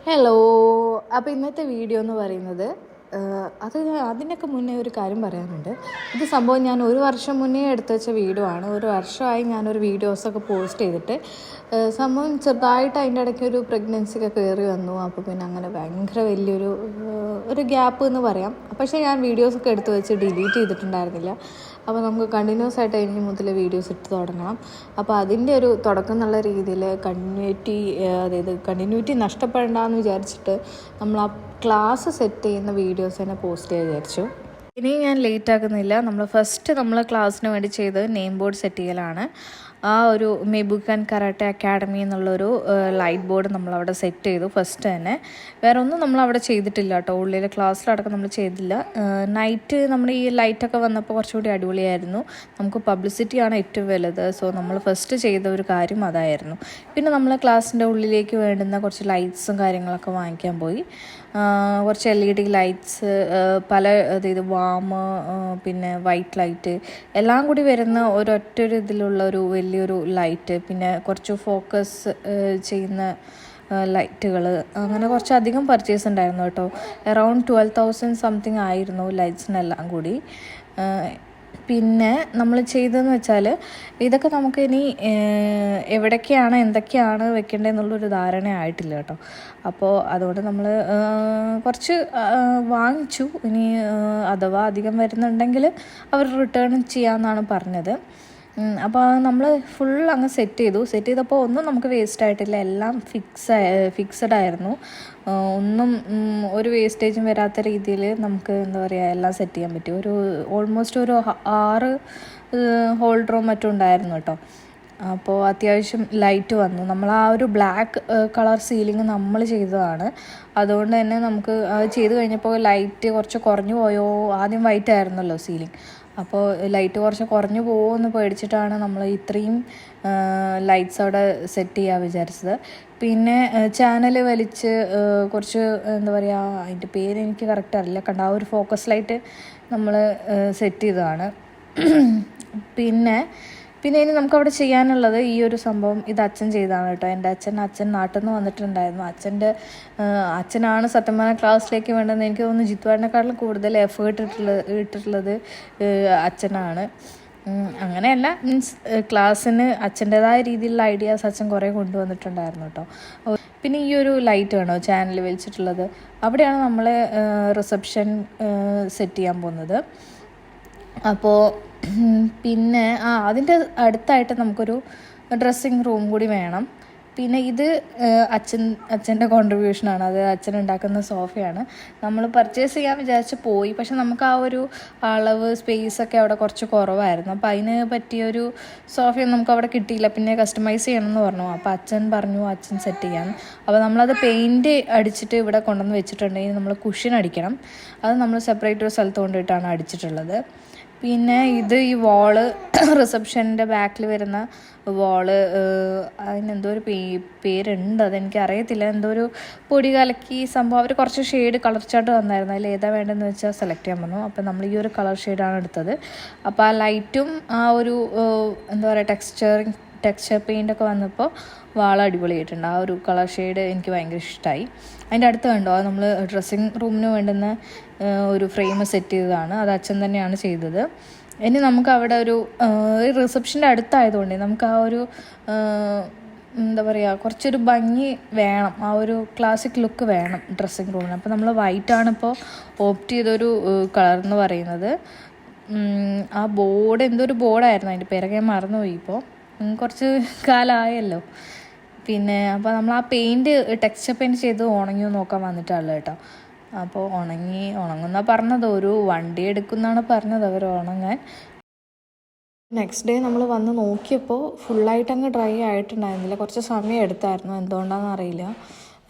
Hello. അപ്പോൾ ഇന്നത്തെ video എന്ന് പറയുന്നത് അതിനൊക്കെ മുന്നേ ഒരു കാര്യം പറയാനുണ്ട്. ഇത് സംഭവം ഞാൻ ഒരു വർഷം മുന്നേ എടുത്തു വെച്ച വീഡിയോ ആണ്. ഒരു വർഷമായി ഞാനൊരു വീഡിയോസൊക്കെ പോസ്റ്റ് ചെയ്തിട്ട്. സംഭവം ചെറുതായിട്ട് അതിൻ്റെ ഇടയ്ക്ക് ഒരു പ്രഗ്നൻസിയൊക്കെ കയറി വന്നു. അപ്പോൾ പിന്നെ അങ്ങനെ ഭയങ്കര വലിയൊരു ഒരു ഗ്യാപ്പ് എന്ന് പറയാം. പക്ഷേ ഞാൻ വീഡിയോസൊക്കെ എടുത്ത് വെച്ച് ഡിലീറ്റ് ചെയ്തിട്ടുണ്ടായിരുന്നില്ല. അപ്പോൾ നമുക്ക് കണ്ടിന്യൂസ് ആയിട്ട് ഇനി മുതൽ വീഡിയോസ് ഇട്ട് തുടങ്ങണം. അപ്പോൾ അതിൻ്റെ ഒരു തുടക്കം എന്നുള്ള രീതിയിൽ കണ്ടിന്യൂറ്റി നഷ്ടപ്പെടണ്ടെന്ന് വിചാരിച്ചിട്ട് നമ്മൾ ആ ക്ലാസ് സെറ്റ് ചെയ്യുന്ന വീഡിയോസ് തന്നെ പോസ്റ്റ് ചെയ്യാൻ വിചാരിച്ചു. ഇനി ഞാൻ ലേറ്റ് ആക്കുന്നില്ല. നമ്മൾ ക്ലാസ്സിന് വേണ്ടി ചെയ്തത് നെയിം ബോർഡ് സെറ്റ് ചെയ്യലാണ്. ആ ഒരു മെബുക്കൻ കരാട്ടെ അക്കാഡമി എന്നുള്ളൊരു ലൈറ്റ് ബോർഡ് നമ്മളവിടെ സെറ്റ് ചെയ്തു ഫസ്റ്റ് തന്നെ. വേറെ ഒന്നും നമ്മളവിടെ ചെയ്തിട്ടില്ല കേട്ടോ. ഉള്ളിൽ ക്ലാസ്സിലടക്കം നമ്മൾ ചെയ്തില്ല. നൈറ്റ് നമ്മൾ ഈ ലൈറ്റൊക്കെ വന്നപ്പോൾ കുറച്ചുകൂടി അടിപൊളിയായിരുന്നു. നമുക്ക് പബ്ലിസിറ്റിയാണ് ഏറ്റവും വലുത്. സോ നമ്മൾ ഫസ്റ്റ് ചെയ്ത ഒരു കാര്യം അതായിരുന്നു. പിന്നെ നമ്മൾ ക്ലാസ്സിൻ്റെ ഉള്ളിലേക്ക് വേണ്ടുന്ന കുറച്ച് ലൈറ്റ്സും കാര്യങ്ങളൊക്കെ വാങ്ങിക്കാൻ പോയി. കുറച്ച് LED ലൈറ്റ്സ്, അതായത് വാം, പിന്നെ വൈറ്റ് ലൈറ്റ് എല്ലാം കൂടി വരുന്ന ഒരൊറ്റൊരു ഇതിലുള്ള ഒരു വലിയൊരു ലൈറ്റ്, പിന്നെ കുറച്ച് ഫോക്കസ് ചെയ്യുന്ന ലൈറ്റുകൾ, അങ്ങനെ കുറച്ചധികം പർച്ചേസ് ഉണ്ടായിരുന്നു കേട്ടോ. അറൗണ്ട് 12,000 സംതിങ് ആയിരുന്നു ലൈറ്റ്സിനെല്ലാം കൂടി. പിന്നെ നമ്മൾ ചെയ്തതെന്ന് വെച്ചാൽ ഇതൊക്കെ നമുക്ക് ഇനി എവിടേക്കാണ് എന്തൊക്കെയാണ് വെക്കേണ്ടതെന്നുള്ളൊരു ധാരണ ആയിട്ടില്ല കേട്ടോ. അപ്പോൾ അതുകൊണ്ട് നമ്മൾ കുറച്ച് വാങ്ങിച്ചു. ഇനി അഥവാ അധികം വരുന്നുണ്ടെങ്കിൽ അവർ റിട്ടേൺ ചെയ്യാമെന്നാണ് പറഞ്ഞത്. അപ്പോൾ നമ്മൾ ഫുൾ അങ്ങ് സെറ്റ് ചെയ്തപ്പോൾ ഒന്നും നമുക്ക് വേസ്റ്റ് ആയിട്ടില്ല. എല്ലാം ഫിക്സഡ് ആയിരുന്നു. ഒന്നും ഒരു വേസ്റ്റേജും വരാത്ത രീതിയിൽ നമുക്ക് എല്ലാം സെറ്റ് ചെയ്യാൻ പറ്റി. ഓൾമോസ്റ്റ് ഒരു 6 ഹോൾഡറോ മറ്റും ഉണ്ടായിരുന്നു കേട്ടോ. അപ്പോൾ അത്യാവശ്യം ലൈറ്റ് വന്നു. നമ്മൾ ആ ഒരു ബ്ലാക്ക് കളർ സീലിംഗ് നമ്മൾ ചെയ്തതാണ്. അതുകൊണ്ട് തന്നെ നമുക്ക് അത് ചെയ്ത് കഴിഞ്ഞപ്പോൾ ലൈറ്റ് കുറച്ച് കുറഞ്ഞു പോയോ. ആദ്യം വൈറ്റ് ആയിരുന്നല്ലോ സീലിംഗ്. അപ്പോൾ ലൈറ്റ് കുറച്ച് കുറഞ്ഞു പോകുമെന്ന് പേടിച്ചിട്ടാണ് നമ്മൾ ഇത്രയും ലൈറ്റ്സ് അവിടെ സെറ്റ് ചെയ്യാൻ വിചാരിച്ചത്. പിന്നെ ചാനൽ വലിച്ച് കുറച്ച് അതിൻ്റെ പേര് എനിക്ക് കറക്റ്റ് അറിയില്ല. കണ്ട ആ ഒരു ഫോക്കസ് ലൈറ്റ് നമ്മൾ സെറ്റ് ചെയ്തതാണ്. പിന്നെ ഇനി നമുക്കവിടെ ചെയ്യാനുള്ളത് ഈ ഒരു സംഭവം ഇത് അച്ഛൻ ചെയ്തതാണ് കേട്ടോ. എൻ്റെ അച്ഛൻ നാട്ടിൽ നിന്ന് വന്നിട്ടുണ്ടായിരുന്നു. അച്ഛനാണ് സത്യം പറഞ്ഞാൽ ക്ലാസ്സിലേക്ക് വേണ്ടതെന്ന് എനിക്ക് തോന്നുന്നു. ജിത്തുവാടിനെക്കാട്ടിലും കൂടുതൽ എഫേർട്ട് ഇട്ടിട്ടുള്ളത് അച്ഛനാണ്. അങ്ങനെയല്ല, മീൻസ് ക്ലാസ്സിന് അച്ഛൻ്റെതായ രീതിയിലുള്ള ഐഡിയാസ് അച്ഛൻ കുറേ കൊണ്ടുവന്നിട്ടുണ്ടായിരുന്നു കേട്ടോ. പിന്നെ ഈ ഒരു ലൈറ്റ് വേണോ ചാനൽ വലിച്ചിട്ടുള്ളത്, അവിടെയാണ് നമ്മൾ റിസപ്ഷൻ സെറ്റ് ചെയ്യാൻ പോകുന്നത്. അപ്പോൾ പിന്നെ അതിൻ്റെ അടുത്തായിട്ട് നമുക്കൊരു ഡ്രസ്സിങ് റൂം കൂടി വേണം. പിന്നെ ഇത് അച്ഛൻ്റെ കോൺട്രിബ്യൂഷനാണ്. അത് അച്ഛൻ ഉണ്ടാക്കുന്ന സോഫയാണ്. നമ്മൾ പർച്ചേസ് ചെയ്യാൻ വിചാരിച്ച് പോയി. പക്ഷെ നമുക്ക് ആ ഒരു അളവ് സ്പേസൊക്കെ അവിടെ കുറച്ച് കുറവായിരുന്നു. അപ്പോൾ അതിന് പറ്റിയൊരു സോഫയൊന്നും നമുക്ക് അവിടെ കിട്ടിയില്ല. പിന്നെ കസ്റ്റമൈസ് ചെയ്യണമെന്ന് പറഞ്ഞു. അപ്പോൾ അച്ഛൻ സെറ്റ് ചെയ്യാൻ. അപ്പോൾ നമ്മളത് പെയിൻറ്റ് അടിച്ചിട്ട് ഇവിടെ കൊണ്ടുവന്ന് വെച്ചിട്ടുണ്ടെങ്കിൽ നമ്മൾ കുഷ്യൻ അടിക്കണം. അത് നമ്മൾ സെപ്പറേറ്റ് ഒരു സ്ഥലത്ത് കൊണ്ടിട്ടാണ് അടിച്ചിട്ടുള്ളത്. പിന്നെ ഇത് ഈ വാള്, റിസപ്ഷൻ്റെ ബാക്കിൽ വരുന്ന വാള്, അതിനെന്തോ ഒരു പേരുണ്ട്, അതെനിക്ക് അറിയത്തില്ല. എന്തോ ഒരു പൊടി കലക്കി സംഭവം. അവർ കുറച്ച് ഷെയ്ഡ് കളർ ചാർട്ട് തന്നായിരുന്നു. അതിൽ ഏതാ വേണ്ടതെന്ന് വെച്ചാൽ സെലക്ട് ചെയ്യാൻ പറഞ്ഞു. അപ്പോൾ നമ്മൾ ഈ ഒരു കളർ ഷെയ്ഡാണ് എടുത്തത്. അപ്പോൾ ആ ലൈറ്റും ആ ഒരു ടെക്സ്ചർ പെയിൻ്റൊക്കെ വന്നപ്പോൾ വാള അടിപൊളിയായിട്ടുണ്ട്. ആ ഒരു കളർ ഷെയ്ഡ് എനിക്ക് ഭയങ്കര ഇഷ്ടമായി. അതിൻ്റെ അടുത്ത് കണ്ടോ, നമ്മൾ ഡ്രസ്സിങ് റൂമിന് വേണ്ടുന്ന ഒരു ഫ്രെയിം സെറ്റ് ചെയ്തതാണ്. അത് അച്ഛൻ തന്നെയാണ് ചെയ്തത്. ഇനി നമുക്ക് അവിടെ ഒരു റിസപ്ഷൻ്റെ അടുത്തായതുകൊണ്ട് നമുക്ക് ആ ഒരു കുറച്ചൊരു ഭംഗി വേണം. ആ ഒരു ക്ലാസിക് ലുക്ക് വേണം ഡ്രസ്സിങ് റൂമിന്. അപ്പോൾ നമ്മൾ വൈറ്റാണ് ഇപ്പോൾ ഓപ്റ്റ് ചെയ്തൊരു കളർ എന്ന് പറയുന്നത്. ആ ബോർഡ് എന്തൊരു ബോർഡായിരുന്നു, അതിൻ്റെ പേരൊക്കെ ഞാൻ മറന്നുപോയി. ഇപ്പോൾ കുറച്ച് കാലമായല്ലോ. പിന്നെ അപ്പോൾ നമ്മൾ ആ ടെക്സ്ചർ പെയിൻറ്റ് ചെയ്ത് ഉണങ്ങി നോക്കാൻ വന്നിട്ടുള്ളത് കേട്ടോ. അപ്പോൾ ഉണങ്ങുന്ന പറഞ്ഞത്, ഒരു വണ്ടി എടുക്കുമെന്നാണ് പറഞ്ഞത് അവർ ഉണങ്ങാൻ. നെക്സ്റ്റ് ഡേ നമ്മൾ വന്ന് നോക്കിയപ്പോൾ ഫുള്ളായിട്ട് അങ്ങ് ഡ്രൈ ആയിട്ടുണ്ടായിരുന്നില്ല. കുറച്ച് സമയം എടുത്തായിരുന്നു. എന്തുകൊണ്ടാണെന്ന് അറിയില്ല.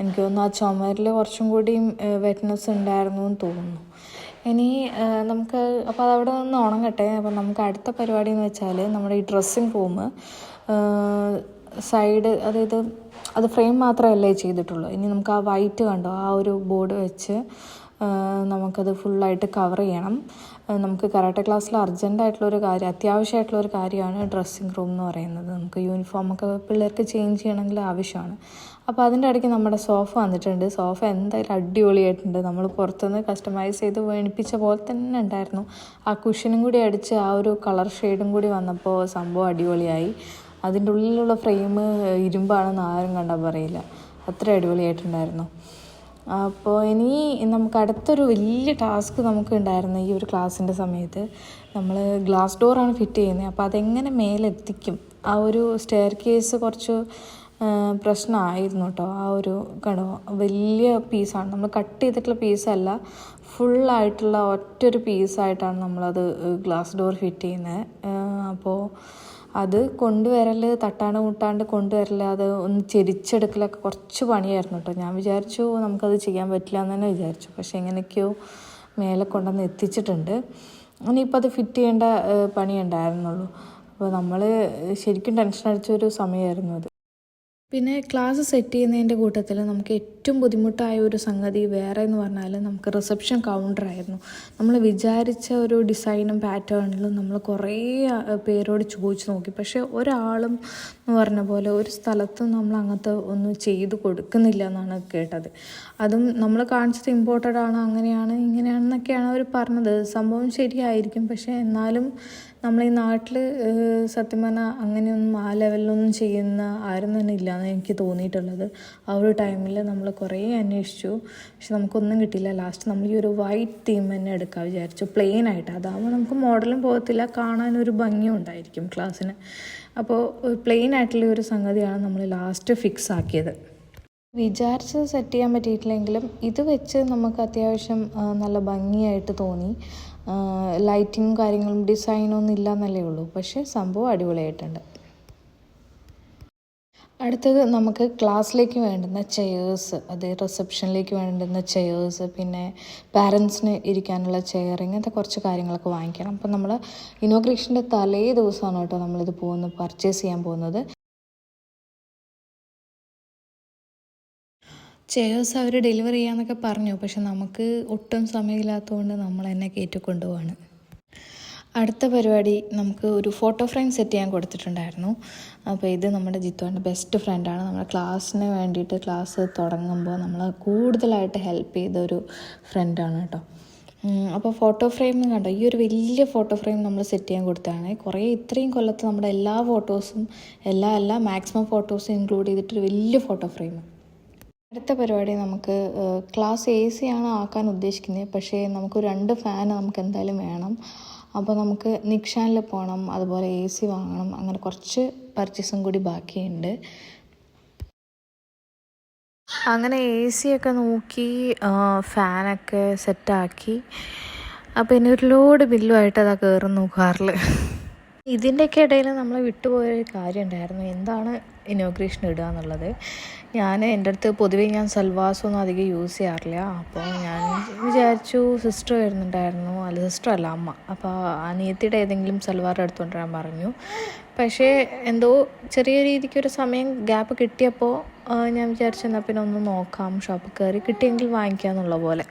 എനിക്ക് തോന്നുന്നു ആ ചുമരിൽ കുറച്ചും കൂടിയും വെറ്റ്നെസ് ഉണ്ടായിരുന്നു എന്ന് തോന്നുന്നു. ഇനി നമുക്ക് അപ്പോൾ അതവിടെ നിന്ന് ഉണങ്ങട്ടെ. അപ്പോൾ നമുക്ക് അടുത്ത പരിപാടി എന്ന് വെച്ചാൽ നമ്മുടെ ഈ ഡ്രസ്സിങ് റൂം സൈഡ്, അതായത് അത് ഫ്രെയിം മാത്രമല്ലേ ചെയ്തിട്ടുള്ളൂ. ഇനി നമുക്ക് ആ വൈറ്റ് കണ്ടോ, ആ ഒരു ബോർഡ് വെച്ച് നമുക്കത് ഫുള്ളായിട്ട് കവർ ചെയ്യണം. നമുക്ക് കരാട്ടെ ക്ലാസ്സിൽ അത്യാവശ്യമായിട്ടുള്ളൊരു കാര്യമാണ് ഡ്രസ്സിങ് റൂം എന്ന് പറയുന്നത്. നമുക്ക് യൂണിഫോമൊക്കെ പിള്ളേർക്ക് ചേഞ്ച് ചെയ്യണമെങ്കിൽ ആവശ്യമാണ്. അപ്പോൾ അതിൻ്റെ ഇടയ്ക്ക് നമ്മുടെ സോഫ വന്നിട്ടുണ്ട്. സോഫ എന്തായാലും അടിപൊളിയായിട്ടുണ്ട്. നമ്മൾ പുറത്തുനിന്ന് കസ്റ്റമൈസ് ചെയ്ത് മേടിപ്പിച്ച പോലെ തന്നെ ഉണ്ടായിരുന്നു. ആ കുഷനും കൂടി അടിച്ച് ആ ഒരു കളർ ഷെയ്ഡും കൂടി വന്നപ്പോൾ സംഭവം അടിപൊളിയായി. അതിൻ്റെ ഉള്ളിലുള്ള ഫ്രെയിം ഇരുമ്പാണെന്ന് ആരും കണ്ടാൽ പറയില്ല, അത്ര അടിപൊളിയായിട്ടുണ്ടായിരുന്നു. അപ്പോൾ ഇനി നമുക്ക് അടുത്തൊരു വലിയ ടാസ്ക് നമുക്ക് ഉണ്ടായിരുന്നു ഈ ഒരു ക്ലാസ്സിൻ്റെ സമയത്ത്. നമ്മൾ ഗ്ലാസ് ഡോറാണ് ഫിറ്റ് ചെയ്യുന്നത്. അപ്പോൾ അതെങ്ങനെ മേലെത്തിക്കും, ആ ഒരു സ്റ്റെയർ കേസ് കുറച്ച് പ്രശ്നമായിരുന്നു കേട്ടോ. ആ ഒരു കടോ വലിയ പീസാണ്, നമ്മൾ കട്ട് ചെയ്തിട്ടുള്ള പീസല്ല, ഫുള്ളായിട്ടുള്ള ഒറ്റൊരു പീസായിട്ടാണ് നമ്മളത് ഗ്ലാസ് ഡോർ ഫിറ്റ് ചെയ്യുന്നത്. അപ്പോൾ അത് കൊണ്ടുവരൽ തട്ടാണ്ട് മുട്ടാണ്ട് കൊണ്ടുവരൽ, അത് ഒന്ന് ചെരിച്ചെടുക്കലൊക്കെ കുറച്ച് പണിയായിരുന്നു കേട്ടോ. ഞാൻ വിചാരിച്ചു നമുക്കത് ചെയ്യാൻ പറ്റില്ല എന്ന് തന്നെ വിചാരിച്ചു. പക്ഷേ എങ്ങനെയൊക്കെയോ മേലെ കൊണ്ടുവന്ന് എത്തിച്ചിട്ടുണ്ട്. ഇനിയിപ്പോൾ അത് ഫിറ്റ് ചെയ്യേണ്ട പണിയുണ്ടായിരുന്നുള്ളൂ. അപ്പോൾ നമ്മൾ ശരിക്കും ടെൻഷൻ അടിച്ചൊരു സമയമായിരുന്നു അത്. പിന്നെ ക്ലാസ് സെറ്റ് ചെയ്യുന്നതിൻ്റെ കൂട്ടത്തിൽ നമുക്ക് ഏറ്റവും ബുദ്ധിമുട്ടായ ഒരു സംഗതി വേറെ എന്ന് പറഞ്ഞാൽ നമുക്ക് റിസപ്ഷൻ കൗണ്ടറായിരുന്നു. നമ്മൾ വിചാരിച്ച ഒരു ഡിസൈനും പാറ്റേണിലും നമ്മൾ കുറേ പേരോട് ചോദിച്ചു നോക്കി. പക്ഷേ ഒരാളും എന്ന് പറഞ്ഞ പോലെ ഒരു സ്ഥലത്തും നമ്മൾ അങ്ങനത്തെ ഒന്നും ചെയ്ത് കൊടുക്കുന്നില്ല എന്നാണ് കേട്ടത്. അതും നമ്മൾ കാണിച്ചത് ഇമ്പോർട്ടൻ്റ് ആണ്, അങ്ങനെയാണ് ഇങ്ങനെയാണെന്നൊക്കെയാണ് അവർ പറഞ്ഞത്. സംഭവം ശരിയായിരിക്കും, പക്ഷേ എന്നാലും നമ്മൾ ഈ നാട്ടിൽ സത്യം പറഞ്ഞാൽ അങ്ങനെയൊന്നും ആ ലെവലിലൊന്നും ചെയ്യുന്ന ആരും തന്നെ ഇല്ലയെന്ന് എനിക്ക് തോന്നിയിട്ടുള്ളത്. ആ ഒരു ടൈമിൽ നമ്മൾ കുറേ അന്വേഷിച്ചു, പക്ഷെ നമുക്കൊന്നും കിട്ടിയില്ല. ലാസ്റ്റ് നമ്മൾ ഈ ഒരു വൈറ്റ് തീം തന്നെ എടുക്കാൻ വിചാരിച്ചു, പ്ലെയിൻ ആയിട്ട്. അതാകുമ്പോൾ നമുക്ക് മോഡലും പോകത്തില്ല, കാണാനൊരു ഭംഗിയും ഉണ്ടായിരിക്കും ക്ലാസ്സിന്. അപ്പോൾ പ്ലെയിൻ ആയിട്ടുള്ള ഒരു സംഗതിയാണ് നമ്മൾ ലാസ്റ്റ് ഫിക്സ് ആക്കിയത്. വിചാരിച്ചത് സെറ്റ് ചെയ്യാൻ പറ്റിയിട്ടില്ലെങ്കിലും ഇത് വെച്ച് നമുക്ക് അത്യാവശ്യം നല്ല ഭംഗിയായിട്ട് തോന്നി. ലൈറ്റിങ്ങും കാര്യങ്ങളും ഡിസൈനൊന്നും ഇല്ല എന്നല്ലേ ഉള്ളൂ, പക്ഷേ സംഭവം അടിപൊളിയായിട്ടുണ്ട്. അടുത്തത് നമുക്ക് ക്ലാസ്സിലേക്ക് വേണ്ടുന്ന ചെയേഴ്സ്, അത് റിസപ്ഷനിലേക്ക് വേണ്ടുന്ന ചെയേഴ്സ്, പിന്നെ പാരൻസിന് ഇരിക്കാനുള്ള ചെയർ, ഇങ്ങനത്തെ കുറച്ച് കാര്യങ്ങളൊക്കെ വാങ്ങിക്കണം. അപ്പം നമ്മൾ ഇനോഗ്രേഷൻ്റെ തലേ ദിവസമാണ് കേട്ടോ നമ്മളിത് പർച്ചേസ് ചെയ്യാൻ പോകുന്നത്. ചെയേഴ്സ് അവർ ഡെലിവറി ചെയ്യാമെന്നൊക്കെ പറഞ്ഞു, പക്ഷെ നമുക്ക് ഒട്ടും സമയമില്ലാത്തതുകൊണ്ട് നമ്മൾ എന്നെ കയറ്റി കൊണ്ടുപോവാണ്. അടുത്ത പരിപാടി നമുക്ക് ഒരു ഫോട്ടോ ഫ്രെയിം സെറ്റ് ചെയ്യാൻ കൊടുത്തിട്ടുണ്ടായിരുന്നു. അപ്പോൾ ഇത് നമ്മുടെ ജിത്തുവിൻ്റെ ബെസ്റ്റ് ഫ്രണ്ടാണ്. നമ്മുടെ ക്ലാസ്സിന് വേണ്ടിയിട്ട് ക്ലാസ് തുടങ്ങുമ്പോൾ നമ്മൾ കൂടുതലായിട്ട് ഹെൽപ്പ് ചെയ്തൊരു ഫ്രണ്ടാണ് കേട്ടോ. അപ്പോൾ ഫോട്ടോ ഫ്രെയിം കണ്ടോ, ഈ ഒരു വലിയ ഫോട്ടോ ഫ്രെയിം നമ്മൾ സെറ്റ് ചെയ്യാൻ കൊടുത്തതാണ്. കുറേ ഇത്രയും കൊല്ലത്ത് നമ്മുടെ എല്ലാ ഫോട്ടോസും എല്ലാ മാക്സിമം ഫോട്ടോസും ഇൻക്ലൂഡ് ചെയ്തിട്ടൊരു വലിയ ഫോട്ടോ ഫ്രെയിം. അടുത്ത പരിപാടി നമുക്ക് ക്ലാസ് AC ആണ് ആക്കാൻ ഉദ്ദേശിക്കുന്നത്, പക്ഷേ നമുക്ക് 2 ഫാൻ നമുക്ക് എന്തായാലും വേണം. അപ്പോൾ നമുക്ക് നിക്ഷാനിൽ പോകണം, അതുപോലെ AC വാങ്ങണം, അങ്ങനെ കുറച്ച് പർച്ചേസും കൂടി ബാക്കിയുണ്ട്. അങ്ങനെ AC ഒക്കെ നോക്കി ഫാനൊക്കെ സെറ്റാക്കി. അപ്പോൾ ഇനി ഒരു ലോഡ് ബില്ലുമായിട്ട് അതാ കയറുന്നു കാറിൽ. ഇതിൻ്റെയൊക്കെ ഇടയിൽ നമ്മൾ വിട്ടുപോയൊരു കാര്യം ഉണ്ടായിരുന്നു, എന്താണ് ഇനോഗ്രേഷൻ ഇടുക എന്നുള്ളത്. എൻ്റെ അടുത്ത് പൊതുവേ ഞാൻ സൽവാസൊന്നും അധികം യൂസ് ചെയ്യാറില്ല. അപ്പോൾ ഞാൻ വിചാരിച്ചു സിസ്റ്റർ വരുന്നുണ്ടായിരുന്നു, സിസ്റ്റർ അല്ല അമ്മ, അപ്പോൾ അനിയത്തിയുടെ ഏതെങ്കിലും സൽവാർ എടുത്തുകൊണ്ട് വരാൻ പറഞ്ഞു. പക്ഷേ എന്തോ ചെറിയ രീതിക്കൊരു സമയം ഗ്യാപ്പ് കിട്ടിയപ്പോൾ ഞാൻ വിചാരിച്ചെന്നാൽ പിന്നെ ഒന്ന് നോക്കാം, ഷോപ്പിൽ കയറി കിട്ടിയെങ്കിൽ വാങ്ങിക്കാമെന്നുള്ള പോലെ.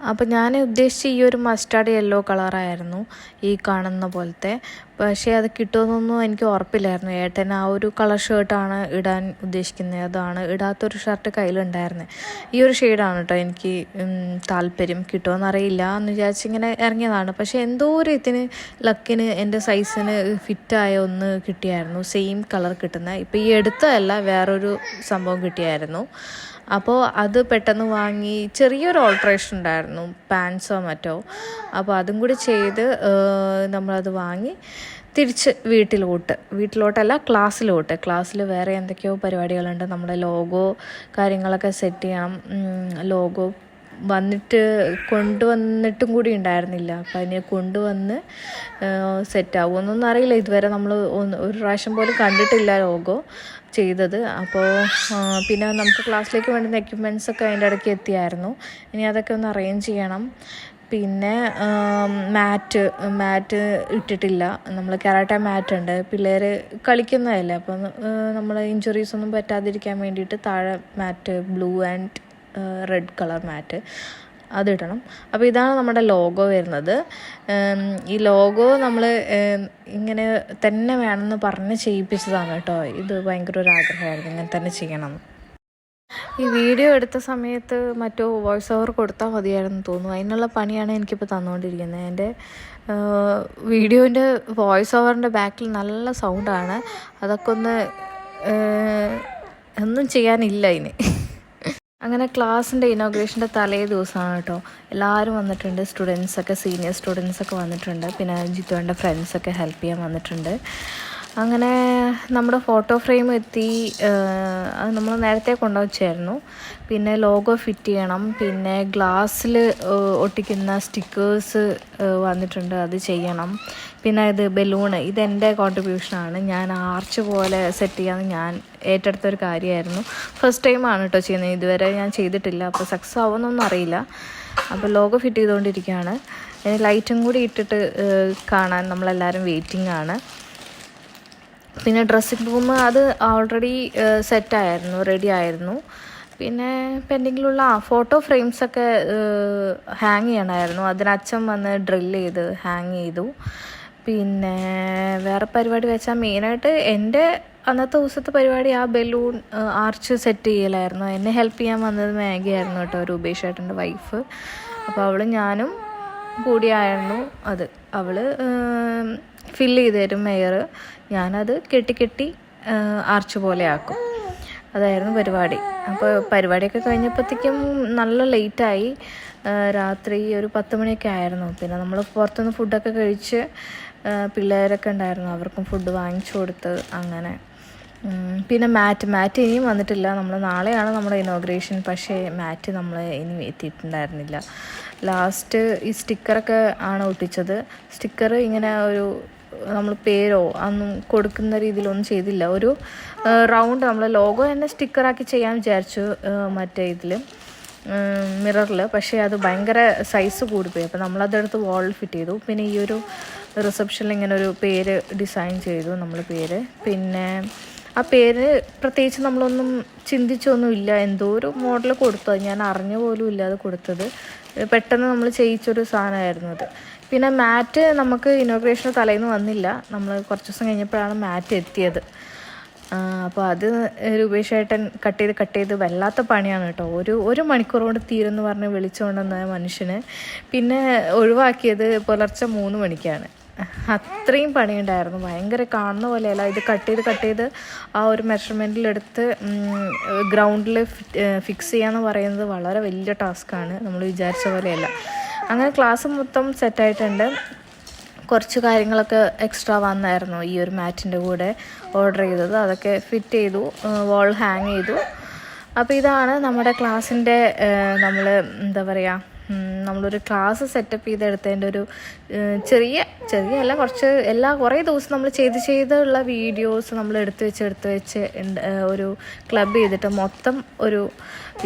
അപ്പോൾ ഞാൻ ഉദ്ദേശിച്ച ഈ ഒരു മസ്റ്റാർഡ് യെല്ലോ കളറായിരുന്നു ഈ കാണുന്ന പോലത്തെ. പക്ഷേ അത് കിട്ടുമെന്നൊന്നും എനിക്ക് ഉറപ്പില്ലായിരുന്നു. ഏട്ടൻ ആ ഒരു കളർ ഷർട്ടാണ് ഇടാൻ ഉദ്ദേശിക്കുന്നത്, അതാണ് ഇടാത്തൊരു ഷർട്ട് കയ്യിലുണ്ടായിരുന്നത്. ഈ ഒരു ഷെയ്ഡാണ് കേട്ടോ എനിക്ക് താല്പര്യം, കിട്ടുമെന്നറിയില്ല എന്ന് വിചാരിച്ചിങ്ങനെ ഇറങ്ങിയതാണ്. പക്ഷേ എന്തോ ഒരു ഇതിന് ലക്കിന് എൻ്റെ സൈസിന് ഫിറ്റായ ഒന്ന് കിട്ടിയായിരുന്നു, സെയിം കളർ കിട്ടുന്ന. ഇപ്പോൾ ഈ എടുത്തതല്ല, വേറൊരു സംഭവം കിട്ടിയായിരുന്നു. അപ്പോൾ അത് പെട്ടെന്ന് വാങ്ങി. ചെറിയൊരു ഓൾട്രേഷൻ ഉണ്ടായിരുന്നു, പാൻസോ മറ്റോ. അപ്പോൾ അതും കൂടി ചെയ്ത് നമ്മളത് വാങ്ങി തിരിച്ച് വീട്ടിലോട്ടല്ല ക്ലാസ്സിൽ വേറെ എന്തൊക്കെയോ പരിപാടികളുണ്ട്. നമ്മുടെ ലോഗോ കാര്യങ്ങളൊക്കെ സെറ്റ് ചെയ്യണം. ലോഗോ കൊണ്ടുവന്നിട്ടും കൂടി ഉണ്ടായിരുന്നില്ല. അപ്പോൾ അതിനെ കൊണ്ടുവന്ന് സെറ്റാവുമെന്നൊന്നും അറിയില്ല. ഇതുവരെ നമ്മൾ ഒരു പ്രാവശ്യം പോലും കണ്ടിട്ടില്ല ലോഗോ ചെയ്തത്. അപ്പോൾ പിന്നെ നമുക്ക് ക്ലാസ്സിലേക്ക് വേണ്ടുന്ന എക്യുപ്മെൻറ്റ്സൊക്കെ അതിൻ്റെ ഇടയ്ക്ക് എത്തിയായിരുന്നു. ഇനി അതൊക്കെ ഒന്ന് അറേഞ്ച് ചെയ്യണം. പിന്നെ മാറ്റ് ഇട്ടിട്ടില്ല. നമ്മൾ കരാട്ടെ മാറ്റുണ്ട്, പിള്ളേർ കളിക്കുന്നതല്ലേ, അപ്പോൾ നമ്മൾ ഇഞ്ചുറീസ് ഒന്നും പറ്റാതിരിക്കാൻ വേണ്ടിയിട്ട് താഴെ mat blue and red colour mat അതിടണം. അപ്പോൾ ഇതാണ് നമ്മുടെ ലോഗോ വരുന്നത്. ഈ ലോഗോ നമ്മൾ ഇങ്ങനെ തന്നെ വേണമെന്ന് പറഞ്ഞ് ചെയ്യിപ്പിച്ചതാണ് കേട്ടോ. ഇത് ഭയങ്കര ഒരു ആഗ്രഹമായിരുന്നു ഇങ്ങനെ തന്നെ ചെയ്യണം. ഈ വീഡിയോ എടുത്ത സമയത്ത് മറ്റോ വോയിസ് ഓവർ കൊടുത്താൽ മതിയായിരുന്നു തോന്നുന്നു. അതിനുള്ള പണിയാണ് എനിക്കിപ്പോൾ തന്നുകൊണ്ടിരിക്കുന്നത്. എൻ്റെ വീഡിയോൻ്റെ വോയിസ് ഓവറിൻ്റെ ബാക്കിൽ നല്ല സൗണ്ടാണ്. അതൊക്കെ ഒന്നും ചെയ്യാനില്ല ഇനി. അങ്ങനെ ക്ലാസ്സിൻ്റെ ഇനോഗ്രേഷൻ്റെ തലേ ദിവസമാണ് കേട്ടോ. എല്ലാവരും വന്നിട്ടുണ്ട്. സ്റ്റുഡൻസൊക്കെ, സീനിയർ സ്റ്റുഡൻസൊക്കെ വന്നിട്ടുണ്ട്. പിന്നെ ജിത്തുവിൻ്റെ ഫ്രണ്ട്സൊക്കെ ഹെൽപ്പ് ചെയ്യാൻ വന്നിട്ടുണ്ട്. അങ്ങനെ നമ്മുടെ ഫോട്ടോ ഫ്രെയിം എത്തി. അത് നമ്മൾ നേരത്തെ കൊണ്ടുവച്ചായിരുന്നു. പിന്നെ ലോഗോ ഫിറ്റ് ചെയ്യണം. പിന്നെ ഗ്ലാസ്സിൽ ഒട്ടിക്കുന്ന സ്റ്റിക്കേഴ്സ് വന്നിട്ടുണ്ട്, അത് ചെയ്യണം. പിന്നെ ഇത് ബലൂണ്, ഇതെൻ്റെ കോൺട്രിബ്യൂഷനാണ്. ഞാൻ ആർച്ച് പോലെ സെറ്റ് ചെയ്യാമെന്ന് ഞാൻ ഏറ്റെടുത്തൊരു കാര്യമായിരുന്നു. ഫസ്റ്റ് ടൈമാണ് കേട്ടോ ചെയ്യുന്നത്. ഇതുവരെ ഞാൻ ചെയ്തിട്ടില്ല. അപ്പോൾ സക്സസ് ആവുമെന്നൊന്നും അറിയില്ല. അപ്പോൾ ലോഗോ ഫിറ്റ് ചെയ്തുകൊണ്ടിരിക്കുകയാണ്. ലൈറ്റും കൂടി ഇട്ടിട്ട് കാണാൻ നമ്മളെല്ലാവരും വെയിറ്റിംഗ് ആണ്. പിന്നെ ഡ്രസ്സിംഗ് റൂം അത് ഓൾറെഡി സെറ്റായിരുന്നു, റെഡി ആയിരുന്നു. പിന്നെ പെൻഡിങ്ങിലുള്ള ഫോട്ടോ ഫ്രെയിംസൊക്കെ ഹാങ് ചെയ്യണമായിരുന്നു. അതിനച്ഛൻ വന്ന് ഡ്രില്ല് ചെയ്ത് ഹാങ് ചെയ്തു. പിന്നെ വേറെ പരിപാടി വെച്ചാൽ മെയിനായിട്ട് എൻ്റെ അന്നത്തെ ദിവസത്തെ പരിപാടി ആ ബലൂൺ ആർച്ച് സെറ്റ് ചെയ്യലായിരുന്നു. എന്നെ ഹെൽപ്പ് ചെയ്യാൻ വന്നത് മാഗിയായിരുന്നു കേട്ടോ, രൂപേഷ് ചേട്ടൻ്റെ വൈഫ്. അപ്പോൾ അവളും ഞാനും കൂടിയായിരുന്നു അത്. അവൾ ഫില്ല് ചെയ്ത് തരും എയർ, ഞാനത് കെട്ടി ആർച്ച് പോലെ ആക്കും. അതായിരുന്നു പരിപാടി. അപ്പോൾ പരിപാടിയൊക്കെ കഴിഞ്ഞപ്പോഴത്തേക്കും നല്ല ലേറ്റായി. രാത്രി ഒരു 10 മണിയൊക്കെ ആയിരുന്നു. പിന്നെ നമ്മൾ പുറത്തുനിന്ന് ഫുഡൊക്കെ കഴിച്ച് പിള്ളേരൊക്കെ ഉണ്ടായിരുന്നു, അവർക്കും ഫുഡ് വാങ്ങിച്ചു കൊടുത്ത് അങ്ങനെ. പിന്നെ മാറ്റ് ഇനിയും വന്നിട്ടില്ല. നമ്മൾ നാളെയാണ് നമ്മുടെ ഇനോഗ്രേഷൻ. പക്ഷേ മാറ്റ് നമ്മൾ ഇനി എത്തിയിട്ടുണ്ടായിരുന്നില്ല. ലാസ്റ്റ് ഈ സ്റ്റിക്കറൊക്കെ ആണ് ഒട്ടിച്ചത്. സ്റ്റിക്കർ ഇങ്ങനെ ഒരു നമ്മൾ പേരോ അതൊന്നും കൊടുക്കുന്ന രീതിയിലൊന്നും ചെയ്തില്ല. ഒരു റൗണ്ട് നമ്മൾ ലോഗോ തന്നെ സ്റ്റിക്കറാക്കി ചെയ്യാൻ വിചാരിച്ചു മറ്റേ ഇതിൽ മിററിൽ. പക്ഷേ അത് ഭയങ്കര സൈസ് കൂടിപ്പോയി. അപ്പോൾ നമ്മളതെടുത്ത് വാളിൽ ഫിറ്റ് ചെയ്തു. പിന്നെ ഈ ഒരു റിസപ്ഷനിൽ ഇങ്ങനെ ഒരു പേര് ഡിസൈൻ ചെയ്തു, നമ്മൾ പേര്. പിന്നെ ആ പേര് പ്രത്യേകിച്ച് നമ്മളൊന്നും ചിന്തിച്ചൊന്നുമില്ല, എന്തോ ഒരു മോഡൽ കൊടുത്തു. അത് ഞാൻ അറിഞ്ഞ പോലും ഇല്ല അത് കൊടുത്തത്. പെട്ടെന്ന് നമ്മൾ ചെയ്യിച്ചൊരു സാധനമായിരുന്നു അത്. പിന്നെ മാറ്റ് നമുക്ക് ഇനോഗ്രേഷന് തലേന്ന് വന്നില്ല. നമ്മൾ കുറച്ച് ദിവസം കഴിഞ്ഞപ്പോഴാണ് മാറ്റ് എത്തിയത്. അപ്പോൾ അത് രൂപേഷ് ഏട്ടൻ കട്ട് ചെയ്ത് വല്ലാത്ത പണിയാണ് കേട്ടോ. ഒരു മണിക്കൂർ കൊണ്ട് തീരെന്ന് പറഞ്ഞ് വിളിച്ചുകൊണ്ടുവന്ന മനുഷ്യന് പിന്നെ ഒഴിവാക്കിയത് പുലർച്ചെ 3 മണിക്കാണ്. അത്രയും പണിയുണ്ടായിരുന്നു. ഭയങ്കര കാണുന്ന പോലെയല്ല. ഇത് കട്ട് ചെയ്ത് ആ ഒരു മെഷർമെൻറ്റിലെടുത്ത് ഗ്രൗണ്ടിൽ ഫിക്സ് ചെയ്യാന്ന് പറയുന്നത് വളരെ വലിയ ടാസ്ക്കാണ്, നമ്മൾ വിചാരിച്ച പോലെയല്ല. അങ്ങനെ ക്ലാസ് മൊത്തം സെറ്റായിട്ടുണ്ട്. കുറച്ച് കാര്യങ്ങളൊക്കെ എക്സ്ട്രാ വന്നായിരുന്നു ഈ ഒരു മാറ്റിൻ്റെ കൂടെ ഓർഡർ ചെയ്തത്. അതൊക്കെ ഫിറ്റ് ചെയ്തു, വാൾ ഹാങ് ചെയ്തു. അപ്പോൾ ഇതാണ് നമ്മുടെ ക്ലാസ്സിൻ്റെ നമ്മൾ എന്താ പറയുക, നമ്മളൊരു ക്ലാസ് സെറ്റപ്പ് ചെയ്തെടുത്തതിൻ്റെ ഒരു ചെറിയ അല്ല, കുറേ ദിവസം നമ്മൾ ചെയ്തുള്ള വീഡിയോസ് നമ്മൾ എടുത്ത് വെച്ച് ഒരു ക്ലബ് ചെയ്തിട്ട് മൊത്തം ഒരു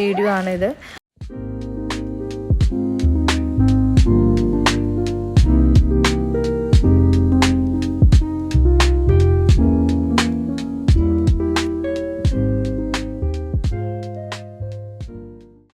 വീഡിയോ ആണിത്.